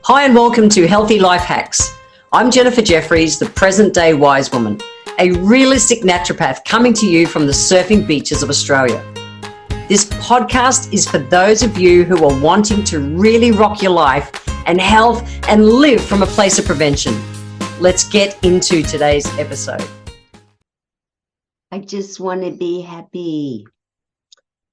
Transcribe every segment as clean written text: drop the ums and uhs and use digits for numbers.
Hi and welcome to Healthy Life Hacks. I'm Jennifer Jefferies, the present-day wise woman, a realistic naturopath coming to you from the surfing beaches of Australia. This podcast is for those of you who are wanting to really rock your life and health and live from a place of prevention. Let's get into today's episode. I just want to be happy.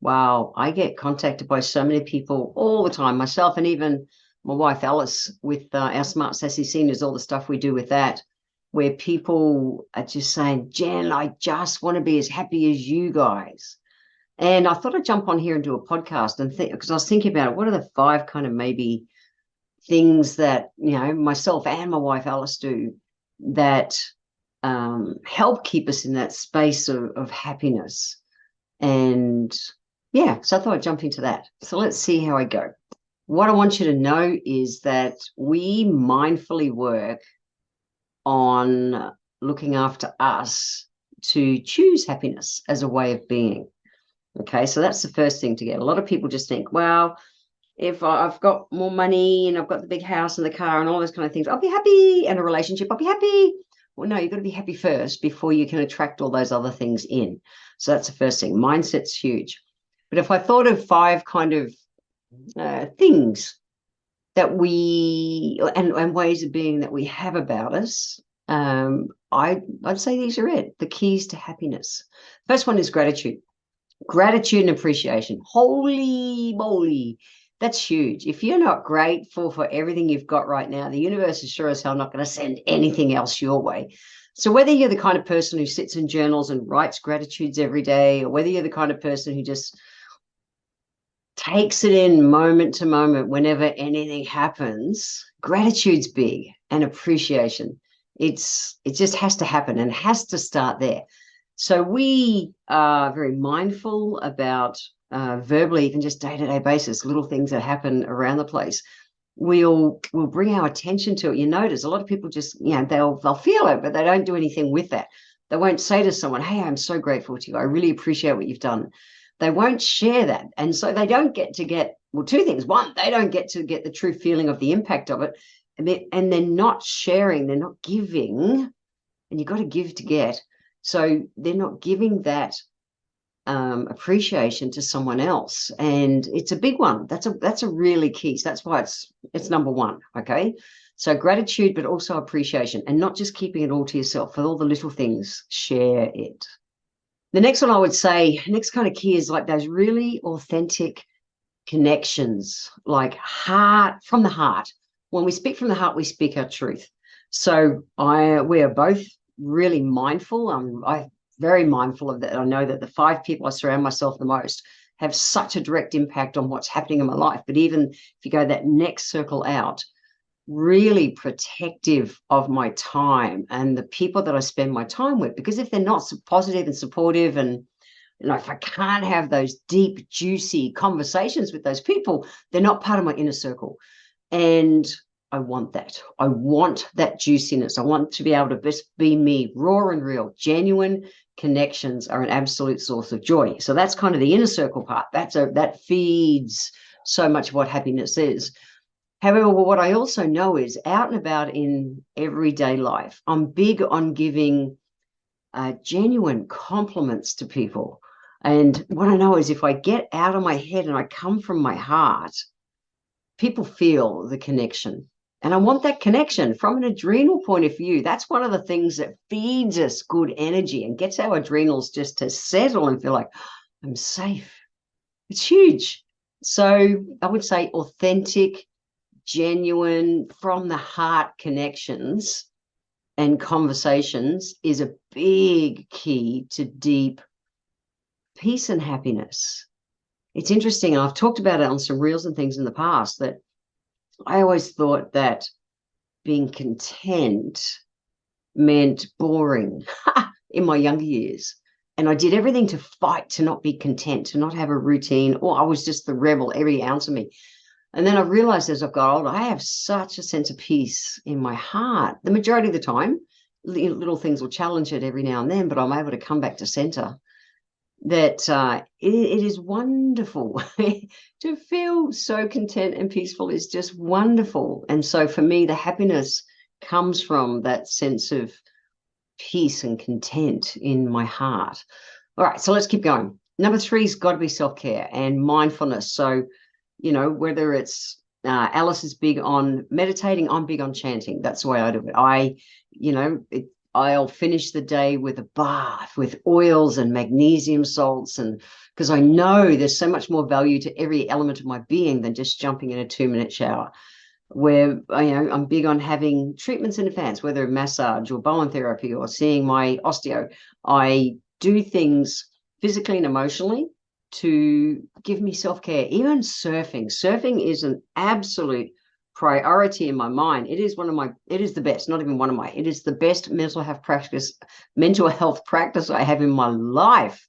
Wow, I get contacted by so many people all the time, myself and even my wife Alice with our Smart Sassy Seniors, all the stuff we do with that, where people are just saying, Jen, I just want to be as happy as you guys. And I thought I'd jump on here and do a podcast and think, because I was thinking about it, what are the 5 kind of maybe things that, you know, myself and my wife Alice do that help keep us in that space of happiness. And yeah, so I thought I'd jump into that. So let's see how I go. What I want you to know is that we mindfully work on looking after us to choose happiness as a way of being. Okay, so that's the first thing to get. A lot of people just think, well, if I've got more money and I've got the big house and the car and all those kind of things, I'll be happy. And a relationship, I'll be happy. Well, no, you've got to be happy first before you can attract all those other things in. So that's the first thing. Mindset's huge. But if I thought of 5 kind of things that we and ways of being that we have about us, I'd say these are it, the keys to happiness. First one is gratitude and appreciation. Holy moly, that's huge. If you're not grateful for everything you've got right now, the universe is sure as hell not going to send anything else your way. So whether you're the kind of person who sits in journals and writes gratitudes every day, or whether you're the kind of person who just takes it in moment to moment whenever anything happens, gratitude's big, and appreciation. It just has to happen and has to start there. So we are very mindful about verbally, even just day-to-day basis, little things that happen around the place. We'll bring our attention to it. You notice a lot of people just, you know, they'll feel it, but they don't do anything with that. They won't say to someone, hey, I'm so grateful to you. I really appreciate what you've done. They won't share that. And so they don't get, well, 2 things. One, they don't get to get the true feeling of the impact of it. And they're not sharing, they're not giving. And you've got to give to get. So they're not giving that appreciation to someone else. And it's a big one. That's a really key. So that's why it's number 1. Okay. So gratitude, but also appreciation, and not just keeping it all to yourself. For all the little things, share it. The next one I would say, next kind of key is like those really authentic connections, like heart from the heart. When we speak from the heart, we speak our truth. So we are both really mindful. I'm very mindful of that. I know that the 5 people I surround myself the most have such a direct impact on what's happening in my life. But even if you go that next circle out, really protective of my time and the people that I spend my time with, because if they're not so positive and supportive, and you know, if I can't have those deep, juicy conversations with those people, they're not part of my inner circle. And I want that. I want that juiciness. I want to be able to just be me, raw and real. Genuine connections are an absolute source of joy. So that's kind of the inner circle part. That feeds so much of what happiness is. However, what I also know is out and about in everyday life, I'm big on giving genuine compliments to people. And what I know is if I get out of my head and I come from my heart, people feel the connection. And I want that connection from an adrenal point of view. That's one of the things that feeds us good energy and gets our adrenals just to settle and feel like, I'm safe. It's huge. So I would say authentic, genuine, from the heart connections and conversations is a big key to deep peace and happiness. It's interesting. I've talked about it on some reels and things in the past, that I always thought that being content meant boring in my younger years. And I did everything to fight to not be content, to not have a routine, or I was just the rebel, every ounce of me. And then I realized as I've got older, I have such a sense of peace in my heart. The majority of the time, little things will challenge it every now and then, but I'm able to come back to center. that it is wonderful to feel so content and peaceful is just wonderful. And so for me, the happiness comes from that sense of peace and content in my heart. All right, so let's keep going. Number 3's got to be self-care and mindfulness. So, whether it's Alice is big on meditating, I'm big on chanting. That's the way I do it. I'll finish the day with a bath with oils and magnesium salts, and because I know there's so much more value to every element of my being than just jumping in a 2-minute shower. Where I'm big on having treatments in advance, whether massage or Bowen therapy or seeing my osteo. I do things physically and emotionally to give me self-care. Even surfing is an absolute priority in my mind. It is the best, not even one of my, it is the best mental health practice I have in my life.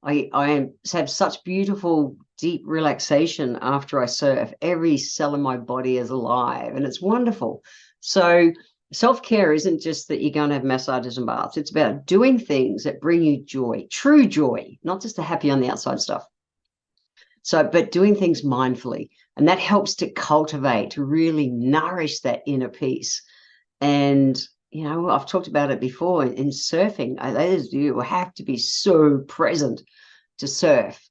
I have such beautiful, deep relaxation after I surf. Every cell in my body is alive, and it's wonderful. So self-care isn't just that you're going to have massages and baths. It's about doing things that bring you joy, true joy, not just the happy on the outside stuff. So, but doing things mindfully, and that helps to cultivate, to really nourish that inner peace. And I've talked about it before in surfing. You have to be so present to surf.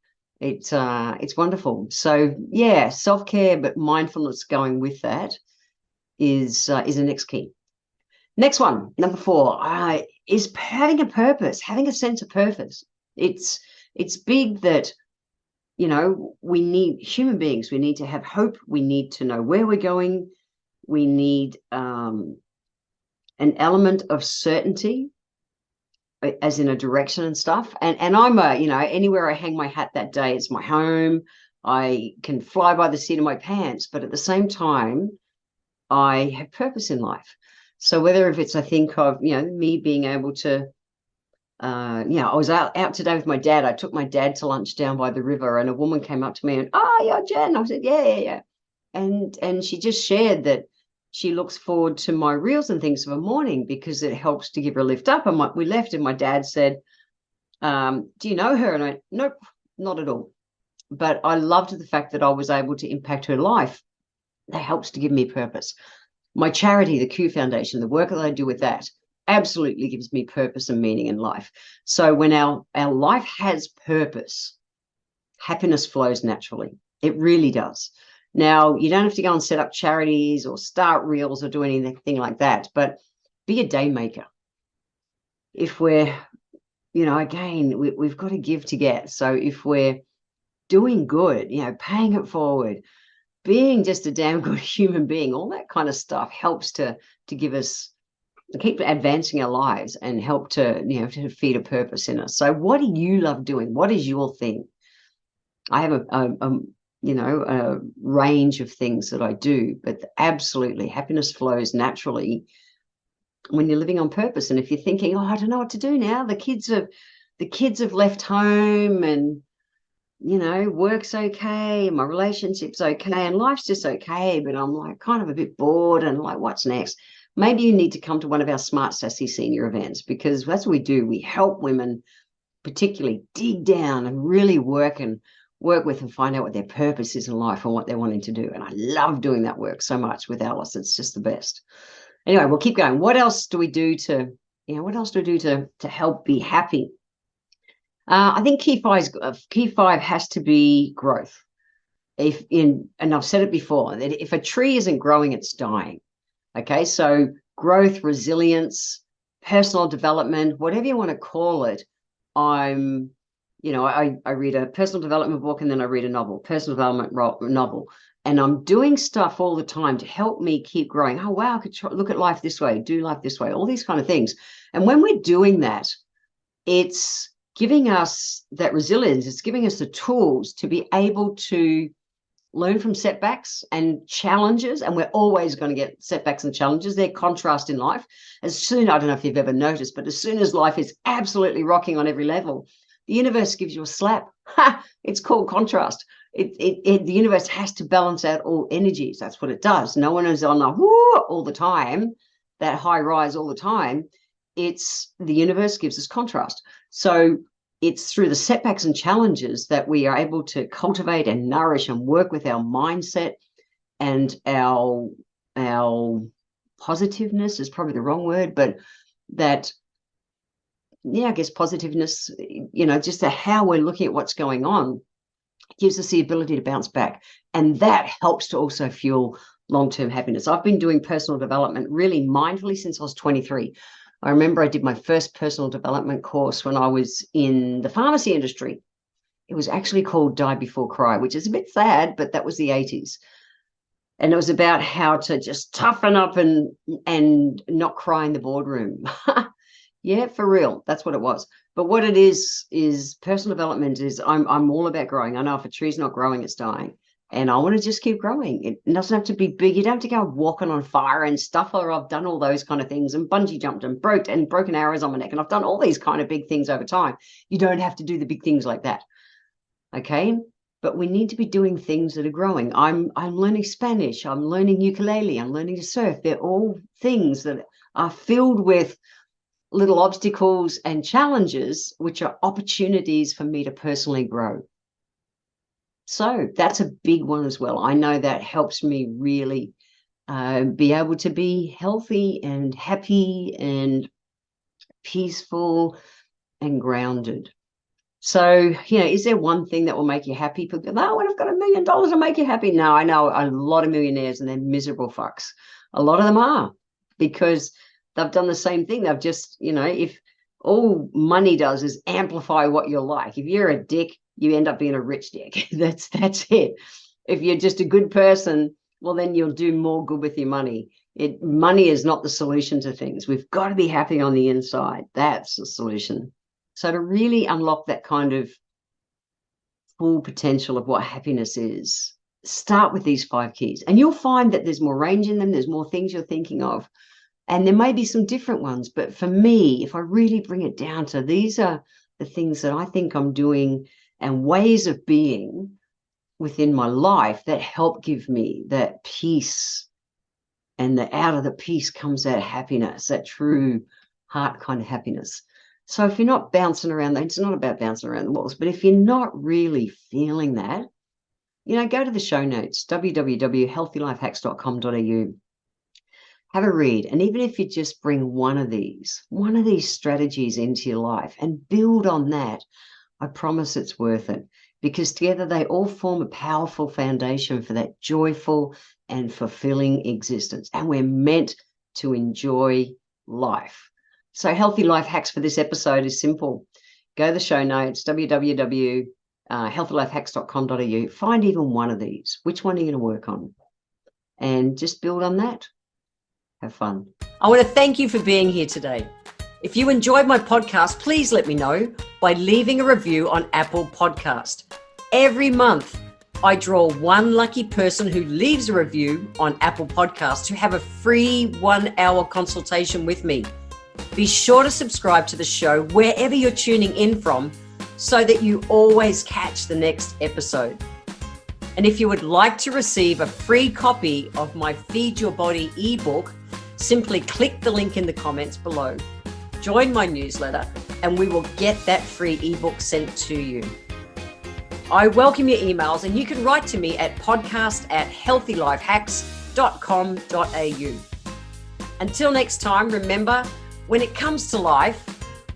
It's wonderful. So yeah, self-care, but mindfulness going with that is the next key. Next one, number 4, is having a purpose, having a sense of purpose. It's big that we need, human beings, we need to have hope. We need to know where we're going. We need an element of certainty, as in a direction and stuff. And I'm anywhere I hang my hat that day, it's my home. I can fly by the seat of my pants, but at the same time, I have purpose in life. So whether if it's, I think of, me being able to, I was out today with my dad. I took my dad to lunch down by the river, and a woman came up to me and, you're Jen. I said, yeah. And she just shared that she looks forward to my reels and things of a morning because it helps to give her a lift up. And we left, and my dad said, do you know her? And I went, nope, not at all. But I loved the fact that I was able to impact her life. That helps to give me purpose. My charity, the Q Foundation, the work that I do with that absolutely gives me purpose and meaning in life. So when our life has purpose, happiness flows naturally. It really does. Now, you don't have to go and set up charities or start reels or do anything like that, but be a day maker. If we're, again, we've got to give to get. So if we're doing good, paying it forward, being just a damn good human being, all that kind of stuff helps to give us, keep advancing our lives and help to, to feed a purpose in us. So what do you love doing? What is your thing? I have a range of things that I do, but absolutely happiness flows naturally when you're living on purpose. And if you're thinking, I don't know what to do now, the kids have left home, and work's okay, my relationship's okay, and life's just okay, but I'm like kind of a bit bored and like, what's next? Maybe you need to come to one of our Smart Sassy senior events, because that's what we do. We help women particularly dig down and really work with and find out what their purpose is in life and what they're wanting to do. And I love doing that work so much with Alice. It's just the best. Anyway, we'll keep going. What else do we do to help be happy? I think key 5 has to be growth. And I've said it before, that if a tree isn't growing, it's dying. Okay, so growth, resilience, personal development, whatever you want to call it. I read a personal development book, and then I read a novel, personal development novel, and I'm doing stuff all the time to help me keep growing. Oh, wow, I could look at life this way, do life this way, all these kind of things. And when we're doing that, it's giving us that resilience. It's giving us the tools to be able to learn from setbacks and challenges. And we're always going to get setbacks and challenges. They're contrast in life. I don't know if you've ever noticed, but as soon as life is absolutely rocking on every level, the universe gives you a slap. It's called contrast. The universe has to balance out all energies. That's what it does. No one is on the whoo all the time, that high rise all the time. It's the universe gives us contrast. So it's through the setbacks and challenges that we are able to cultivate and nourish and work with our mindset, and our positiveness is probably the wrong word, but that, I guess positiveness, just how we're looking at what's going on gives us the ability to bounce back. And that helps to also fuel long-term happiness. I've been doing personal development really mindfully since I was 23. I remember I did my first personal development course when I was in the pharmacy industry. It was actually called Die Before Cry, which is a bit sad, but that was the 80s. And it was about how to just toughen up and not cry in the boardroom. Yeah, for real. That's what it was. But what it is personal development is I'm all about growing. I know if a tree's not growing, it's dying. And I want to just keep growing. It doesn't have to be big. You don't have to go walking on fire and stuff. Or I've done all those kind of things and bungee jumped and broken arrows on my neck. And I've done all these kind of big things over time. You don't have to do the big things like that. Okay. But we need to be doing things that are growing. I'm learning Spanish. I'm learning ukulele. I'm learning to surf. They're all things that are filled with little obstacles and challenges, which are opportunities for me to personally grow. So that's a big one as well. I know that helps me really be able to be healthy and happy and peaceful and grounded. So, is there one thing that will make you happy? People go, no, when I've got $1 million to make you happy. No, I know a lot of millionaires and they're miserable fucks. A lot of them are, because they've done the same thing. They've just, if all money does is amplify what you're like. If you're a dick, you end up being a rich dick. That's it. If you're just a good person, well, then you'll do more good with your money. Money is not the solution to things. We've got to be happy on the inside. That's the solution. So to really unlock that kind of full potential of what happiness is, start with these 5 keys. And you'll find that there's more range in them. There's more things you're thinking of. And there may be some different ones. But for me, if I really bring it down to these are the things that I think I'm doing and ways of being within my life that help give me that peace. And out of the peace comes that happiness, that true heart kind of happiness. So if you're not bouncing around, it's not about bouncing around the walls, but if you're not really feeling that, go to the show notes, www.healthylifehacks.com.au. Have a read. And even if you just bring one of these strategies into your life and build on that, I promise it's worth it, because together they all form a powerful foundation for that joyful and fulfilling existence. And we're meant to enjoy life. So Healthy Life Hacks for this episode is simple. Go to the show notes, www.healthylifehacks.com.au. Find even one of these. Which one are you going to work on? And just build on that. Have fun. I want to thank you for being here today. If you enjoyed my podcast, please let me know by leaving a review on Apple Podcast. Every month, I draw one lucky person who leaves a review on Apple Podcast to have a free 1-hour consultation with me. Be sure to subscribe to the show wherever you're tuning in from so that you always catch the next episode. And if you would like to receive a free copy of my Feed Your Body ebook, simply click the link in the comments below. Join my newsletter and we will get that free ebook sent to you. I welcome your emails and you can write to me at podcast@healthylifehacks.com.au. Until next time, remember, when it comes to life,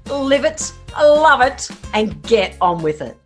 live it, love it, and get on with it.